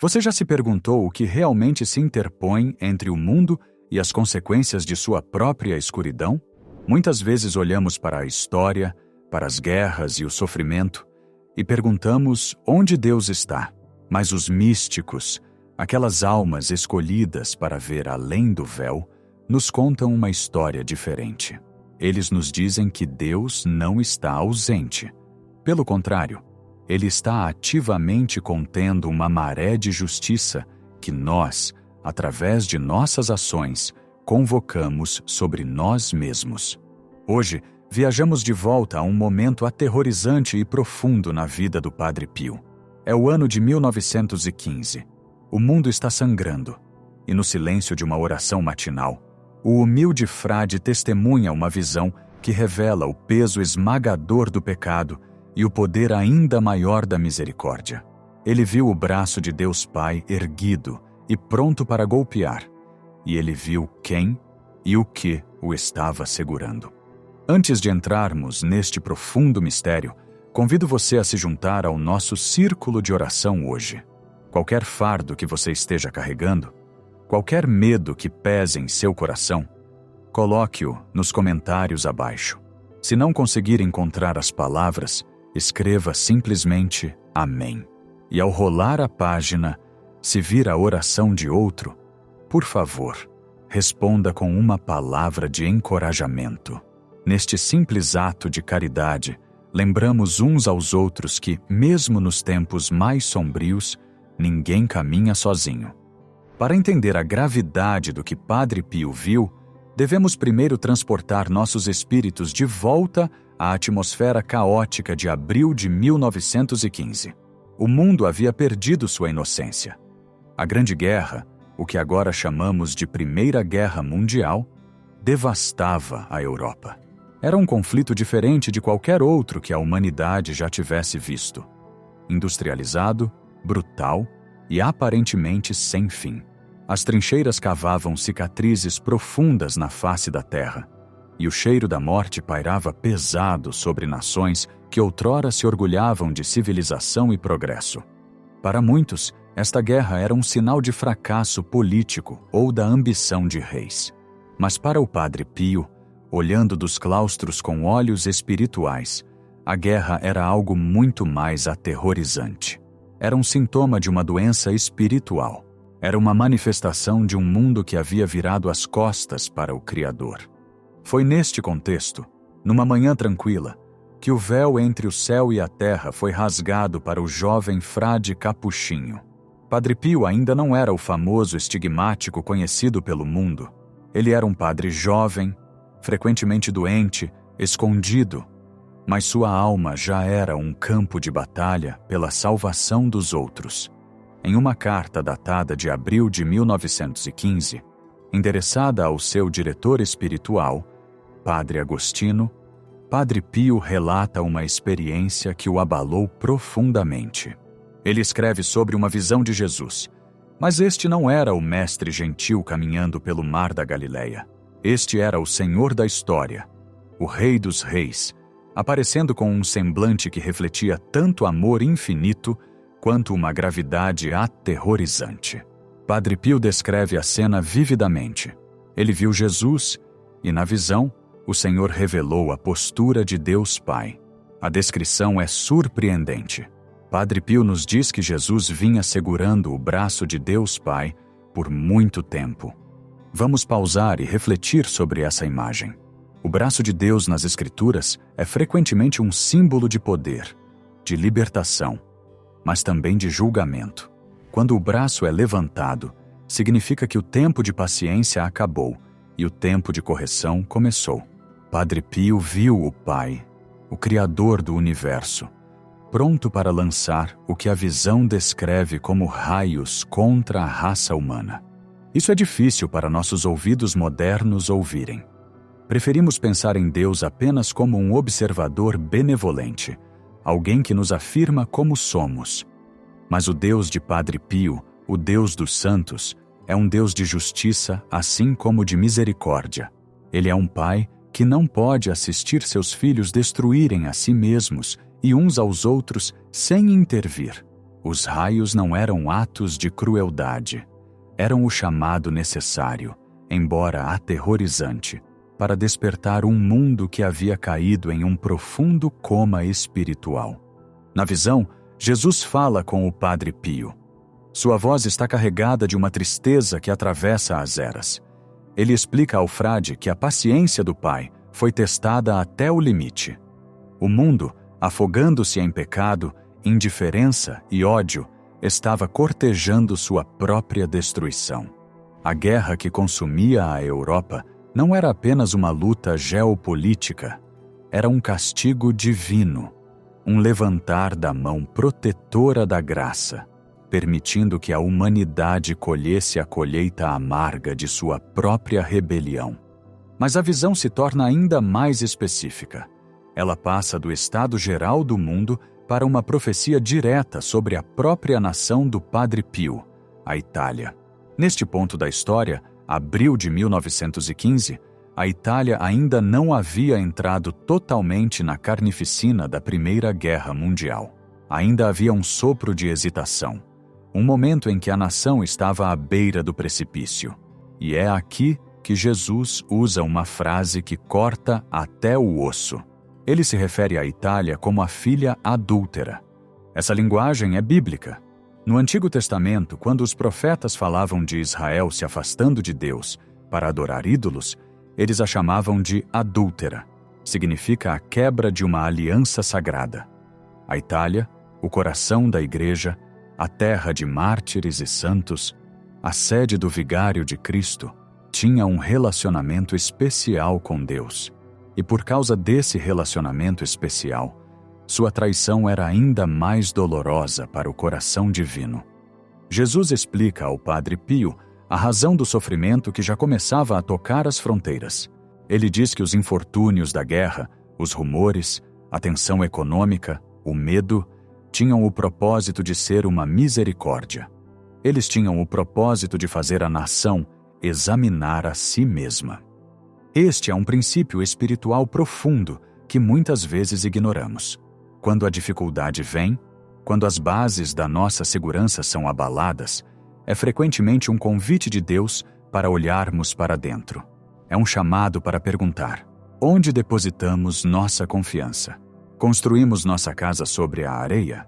Você já se perguntou o que realmente se interpõe entre o mundo e as consequências de sua própria escuridão? Muitas vezes olhamos para a história, para as guerras e o sofrimento e perguntamos onde Deus está. Mas os místicos, aquelas almas escolhidas para ver além do véu, nos contam uma história diferente. Eles nos dizem que Deus não está ausente. Pelo contrário, Ele está ativamente contendo uma maré de justiça que nós, através de nossas ações, convocamos sobre nós mesmos. Hoje, viajamos de volta a um momento aterrorizante e profundo na vida do Padre Pio. É o ano de 1915. O mundo está sangrando, e no silêncio de uma oração matinal, o humilde frade testemunha uma visão que revela o peso esmagador do pecado e o poder ainda maior da misericórdia. Ele viu o braço de Deus Pai erguido e pronto para golpear, e ele viu quem e o que o estava segurando. Antes de entrarmos neste profundo mistério, convido você a se juntar ao nosso círculo de oração hoje. Qualquer fardo que você esteja carregando, qualquer medo que pese em seu coração, coloque-o nos comentários abaixo. Se não conseguir encontrar as palavras, escreva simplesmente Amém. E ao rolar a página, se vir a oração de outro, por favor, responda com uma palavra de encorajamento. Neste simples ato de caridade, lembramos uns aos outros que, mesmo nos tempos mais sombrios, ninguém caminha sozinho. Para entender a gravidade do que Padre Pio viu, devemos primeiro transportar nossos espíritos de volta à atmosfera caótica de abril de 1915. O mundo havia perdido sua inocência. A Grande Guerra, o que agora chamamos de Primeira Guerra Mundial, devastava a Europa. Era um conflito diferente de qualquer outro que a humanidade já tivesse visto. Industrializado, brutal e aparentemente sem fim. As trincheiras cavavam cicatrizes profundas na face da terra, e o cheiro da morte pairava pesado sobre nações que outrora se orgulhavam de civilização e progresso. Para muitos, esta guerra era um sinal de fracasso político ou da ambição de reis. Mas para o Padre Pio, olhando dos claustros com olhos espirituais, a guerra era algo muito mais aterrorizante. Era um sintoma de uma doença espiritual. Era uma manifestação de um mundo que havia virado as costas para o Criador. Foi neste contexto, numa manhã tranquila, que o véu entre o céu e a terra foi rasgado para o jovem frade capuchinho. Padre Pio ainda não era o famoso estigmático conhecido pelo mundo. Ele era um padre jovem, frequentemente doente, escondido, mas sua alma já era um campo de batalha pela salvação dos outros. Em uma carta datada de abril de 1915, endereçada ao seu diretor espiritual, Padre Agostino, Padre Pio relata uma experiência que o abalou profundamente. Ele escreve sobre uma visão de Jesus, mas este não era o mestre gentil caminhando pelo mar da Galileia. Este era o Senhor da história, o Rei dos Reis, aparecendo com um semblante que refletia tanto amor infinito quanto uma gravidade aterrorizante. Padre Pio descreve a cena vividamente. Ele viu Jesus e, na visão, o Senhor revelou a postura de Deus Pai. A descrição é surpreendente. Padre Pio nos diz que Jesus vinha segurando o braço de Deus Pai por muito tempo. Vamos pausar e refletir sobre essa imagem. O braço de Deus nas Escrituras é frequentemente um símbolo de poder, de libertação, mas também de julgamento. Quando o braço é levantado, significa que o tempo de paciência acabou e o tempo de correção começou. Padre Pio viu o Pai, o Criador do Universo, pronto para lançar o que a visão descreve como raios contra a raça humana. Isso é difícil para nossos ouvidos modernos ouvirem. Preferimos pensar em Deus apenas como um observador benevolente, alguém que nos afirma como somos. Mas o Deus de Padre Pio, o Deus dos santos, é um Deus de justiça assim como de misericórdia. Ele é um pai que não pode assistir seus filhos destruírem a si mesmos e uns aos outros sem intervir. Os raios não eram atos de crueldade. Eram o chamado necessário, embora aterrorizante, para despertar um mundo que havia caído em um profundo coma espiritual. Na visão, Jesus fala com o Padre Pio. Sua voz está carregada de uma tristeza que atravessa as eras. Ele explica ao frade que a paciência do Pai foi testada até o limite. O mundo, afogando-se em pecado, indiferença e ódio, estava cortejando sua própria destruição. A guerra que consumia a Europa não era apenas uma luta geopolítica, era um castigo divino, um levantar da mão protetora da graça, permitindo que a humanidade colhesse a colheita amarga de sua própria rebelião. Mas a visão se torna ainda mais específica. Ela passa do estado geral do mundo para uma profecia direta sobre a própria nação do Padre Pio, a Itália. Neste ponto da história, abril de 1915, a Itália ainda não havia entrado totalmente na carnificina da Primeira Guerra Mundial. Ainda havia um sopro de hesitação, um momento em que a nação estava à beira do precipício. E é aqui que Jesus usa uma frase que corta até o osso. Ele se refere à Itália como a filha adúltera. Essa linguagem é bíblica. No Antigo Testamento, quando os profetas falavam de Israel se afastando de Deus para adorar ídolos, eles a chamavam de adúltera. Significa a quebra de uma aliança sagrada. A Itália, o coração da Igreja, a terra de mártires e santos, a sede do Vigário de Cristo, tinha um relacionamento especial com Deus. E por causa desse relacionamento especial, sua traição era ainda mais dolorosa para o coração divino. Jesus explica ao Padre Pio a razão do sofrimento que já começava a tocar as fronteiras. Ele diz que os infortúnios da guerra, os rumores, a tensão econômica, o medo, tinham o propósito de ser uma misericórdia. Eles tinham o propósito de fazer a nação examinar a si mesma. Este é um princípio espiritual profundo que muitas vezes ignoramos. Quando a dificuldade vem, quando as bases da nossa segurança são abaladas, é frequentemente um convite de Deus para olharmos para dentro. É um chamado para perguntar: onde depositamos nossa confiança? Construímos nossa casa sobre a areia?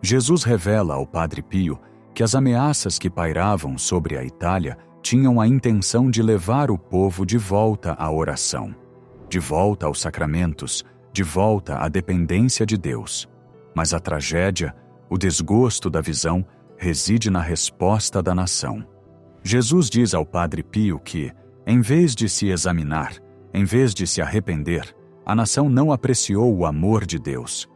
Jesus revela ao Padre Pio que as ameaças que pairavam sobre a Itália tinham a intenção de levar o povo de volta à oração, de volta aos sacramentos, de volta à dependência de Deus. Mas a tragédia, o desgosto da visão, reside na resposta da nação. Jesus diz ao Padre Pio que, em vez de se examinar, em vez de se arrepender, a nação não apreciou o amor de Deus.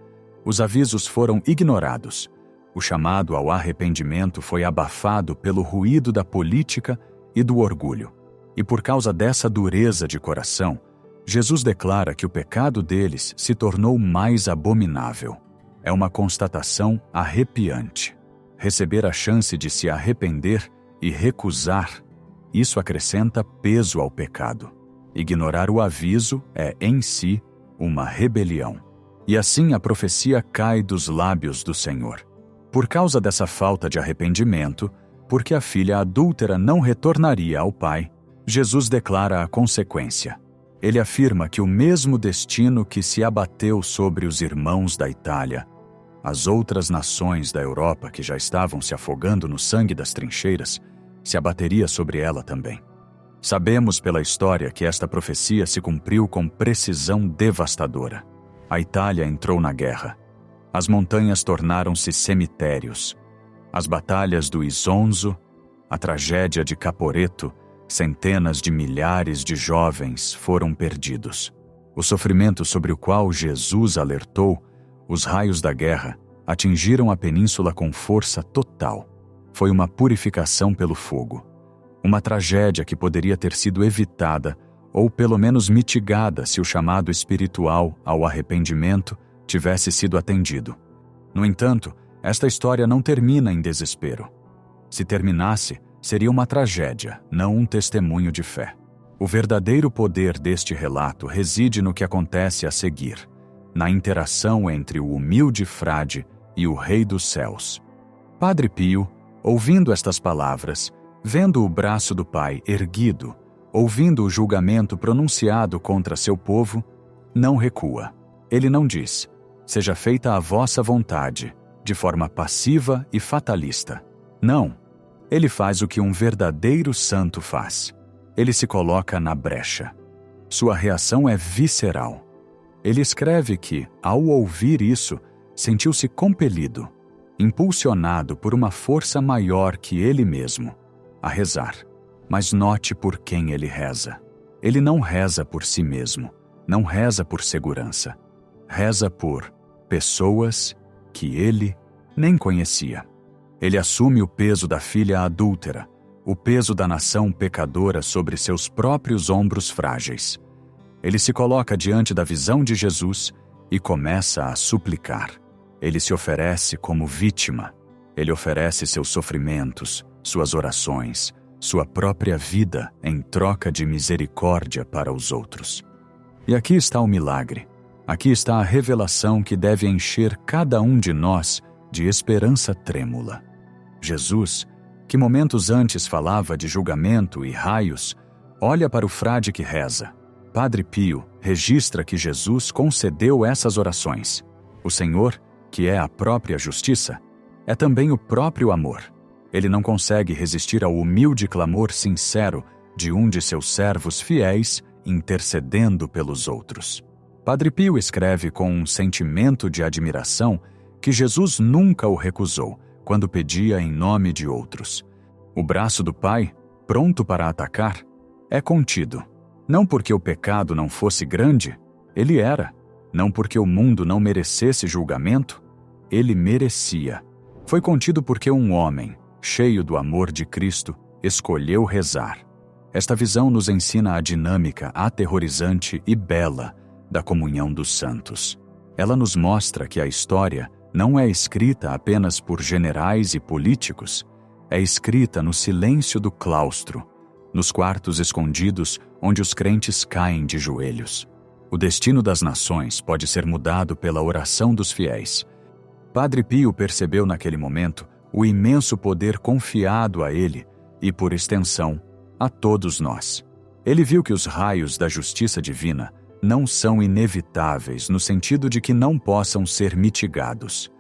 Os avisos foram ignorados. O chamado ao arrependimento foi abafado pelo ruído da política e do orgulho. E por causa dessa dureza de coração, Jesus declara que o pecado deles se tornou mais abominável. É uma constatação arrepiante. Receber a chance de se arrepender e recusar, isso acrescenta peso ao pecado. Ignorar o aviso é, em si, uma rebelião. E assim a profecia cai dos lábios do Senhor. Por causa dessa falta de arrependimento, porque a filha adúltera não retornaria ao pai, Jesus declara a consequência. Ele afirma que o mesmo destino que se abateu sobre os irmãos da Itália, as outras nações da Europa que já estavam se afogando no sangue das trincheiras, se abateria sobre ela também. Sabemos pela história que esta profecia se cumpriu com precisão devastadora. A Itália entrou na guerra. As montanhas tornaram-se cemitérios. As batalhas do Isonzo, a tragédia de Caporetto, centenas de milhares de jovens foram perdidos. O sofrimento sobre o qual Jesus alertou, os raios da guerra, atingiram a península com força total. Foi uma purificação pelo fogo. Uma tragédia que poderia ter sido evitada ou pelo menos mitigada se o chamado espiritual ao arrependimento tivesse sido atendido. No entanto, esta história não termina em desespero. Se terminasse, seria uma tragédia, não um testemunho de fé. O verdadeiro poder deste relato reside no que acontece a seguir, na interação entre o humilde frade e o Rei dos Céus. Padre Pio, ouvindo estas palavras, vendo o braço do Pai erguido, ouvindo o julgamento pronunciado contra seu povo, não recua. Ele não diz: seja feita a vossa vontade, de forma passiva e fatalista. Não. Ele faz o que um verdadeiro santo faz. Ele se coloca na brecha. Sua reação é visceral. Ele escreve que, ao ouvir isso, sentiu-se compelido, impulsionado por uma força maior que ele mesmo, a rezar. Mas note por quem ele reza. Ele não reza por si mesmo, não reza por segurança. Reza por pessoas que ele nem conhecia. Ele assume o peso da filha adúltera, o peso da nação pecadora sobre seus próprios ombros frágeis. Ele se coloca diante da visão de Jesus e começa a suplicar. Ele se oferece como vítima. Ele oferece seus sofrimentos, suas orações, sua própria vida em troca de misericórdia para os outros. E aqui está o milagre. Aqui está a revelação que deve encher cada um de nós de esperança trêmula. Jesus, que momentos antes falava de julgamento e raios, olha para o frade que reza. Padre Pio registra que Jesus concedeu essas orações. O Senhor, que é a própria justiça, é também o próprio amor. Ele não consegue resistir ao humilde clamor sincero de um de seus servos fiéis intercedendo pelos outros. Padre Pio escreve com um sentimento de admiração que Jesus nunca o recusou quando pedia em nome de outros. O braço do Pai, pronto para atacar, é contido. Não porque o pecado não fosse grande, ele era. Não porque o mundo não merecesse julgamento, ele merecia. Foi contido porque um homem, cheio do amor de Cristo, escolheu rezar. Esta visão nos ensina a dinâmica aterrorizante e bela da comunhão dos santos. Ela nos mostra que a história não é escrita apenas por generais e políticos, é escrita no silêncio do claustro, nos quartos escondidos onde os crentes caem de joelhos. O destino das nações pode ser mudado pela oração dos fiéis. Padre Pio percebeu naquele momento o imenso poder confiado a ele e, por extensão, a todos nós. Ele viu que os raios da justiça divina não são inevitáveis no sentido de que não possam ser mitigados.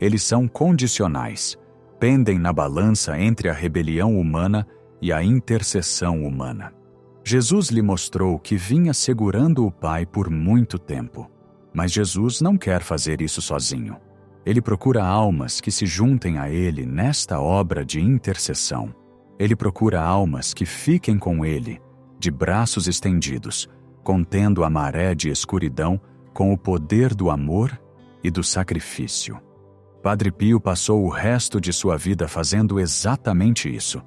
Eles são condicionais, pendem na balança entre a rebelião humana e a intercessão humana. Jesus lhe mostrou que vinha segurando o Pai por muito tempo. Mas Jesus não quer fazer isso sozinho. Ele procura almas que se juntem a ele nesta obra de intercessão. Ele procura almas que fiquem com ele, de braços estendidos, contendo a maré de escuridão com o poder do amor e do sacrifício. Padre Pio passou o resto de sua vida fazendo exatamente isso.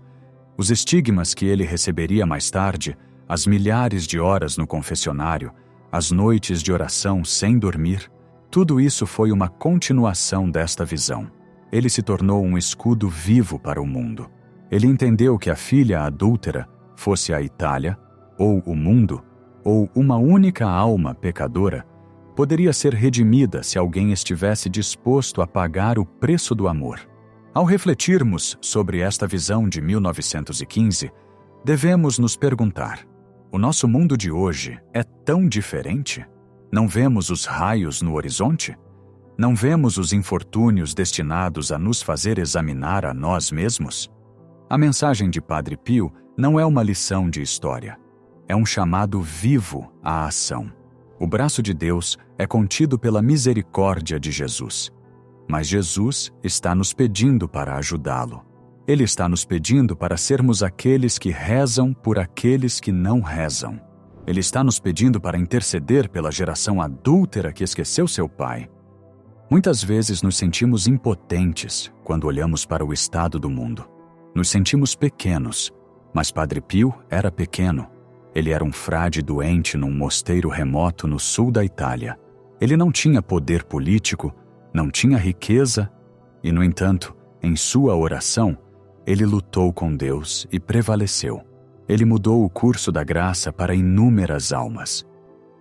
Os estigmas que ele receberia mais tarde, as milhares de horas no confessionário, as noites de oração sem dormir, tudo isso foi uma continuação desta visão. Ele se tornou um escudo vivo para o mundo. Ele entendeu que a filha adúltera, fosse a Itália, ou o mundo, ou uma única alma pecadora, poderia ser redimida se alguém estivesse disposto a pagar o preço do amor. Ao refletirmos sobre esta visão de 1915, devemos nos perguntar: o nosso mundo de hoje é tão diferente? Não vemos os raios no horizonte? Não vemos os infortúnios destinados a nos fazer examinar a nós mesmos? A mensagem de Padre Pio não é uma lição de história. É um chamado vivo à ação. O braço de Deus é contido pela misericórdia de Jesus. Mas Jesus está nos pedindo para ajudá-lo. Ele está nos pedindo para sermos aqueles que rezam por aqueles que não rezam. Ele está nos pedindo para interceder pela geração adúltera que esqueceu seu pai. Muitas vezes nos sentimos impotentes quando olhamos para o estado do mundo. Nos sentimos pequenos, mas Padre Pio era pequeno. Ele era um frade doente num mosteiro remoto no sul da Itália. Ele não tinha poder político, não tinha riqueza e, no entanto, em sua oração, ele lutou com Deus e prevaleceu. Ele mudou o curso da graça para inúmeras almas.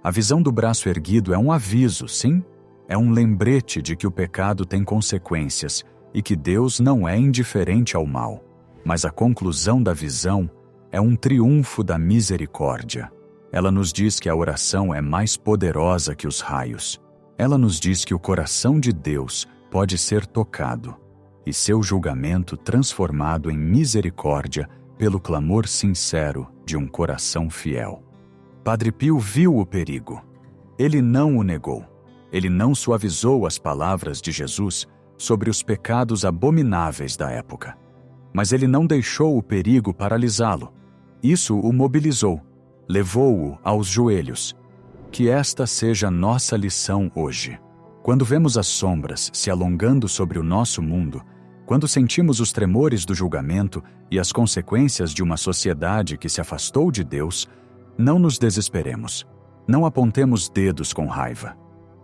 A visão do braço erguido é um aviso, sim, é um lembrete de que o pecado tem consequências e que Deus não é indiferente ao mal, mas a conclusão da visão é um triunfo da misericórdia. Ela nos diz que a oração é mais poderosa que os raios. Ela nos diz que o coração de Deus pode ser tocado e seu julgamento transformado em misericórdia pelo clamor sincero de um coração fiel. Padre Pio viu o perigo. Ele não o negou. Ele não suavizou as palavras de Jesus sobre os pecados abomináveis da época. Mas ele não deixou o perigo paralisá-lo. Isso o mobilizou, levou-o aos joelhos. Que esta seja nossa lição hoje. Quando vemos as sombras se alongando sobre o nosso mundo, quando sentimos os tremores do julgamento e as consequências de uma sociedade que se afastou de Deus, não nos desesperemos. Não apontemos dedos com raiva.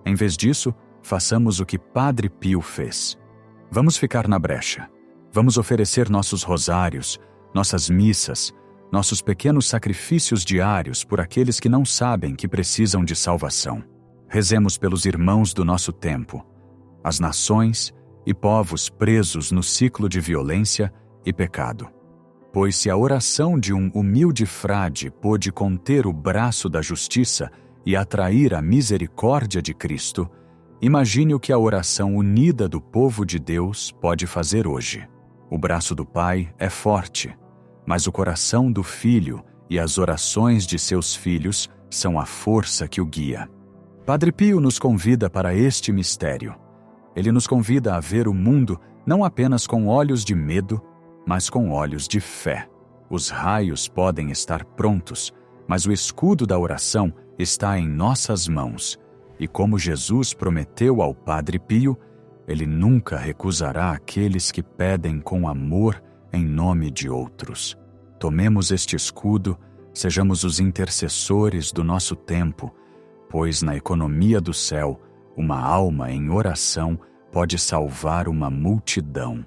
Em vez disso, façamos o que Padre Pio fez. Vamos ficar na brecha. Vamos oferecer nossos rosários, nossas missas, nossos pequenos sacrifícios diários por aqueles que não sabem que precisam de salvação. Rezemos pelos irmãos do nosso tempo, as nações e povos presos no ciclo de violência e pecado. Pois se a oração de um humilde frade pôde conter o braço da justiça e atrair a misericórdia de Cristo, imagine o que a oração unida do povo de Deus pode fazer hoje. O braço do Pai é forte, mas o coração do Filho e as orações de seus filhos são a força que o guia. Padre Pio nos convida para este mistério. Ele nos convida a ver o mundo não apenas com olhos de medo, mas com olhos de fé. Os raios podem estar prontos, mas o escudo da oração está em nossas mãos. E como Jesus prometeu ao Padre Pio, ele nunca recusará aqueles que pedem com amor em nome de outros. Tomemos este escudo, sejamos os intercessores do nosso tempo, pois na economia do céu, uma alma em oração pode salvar uma multidão.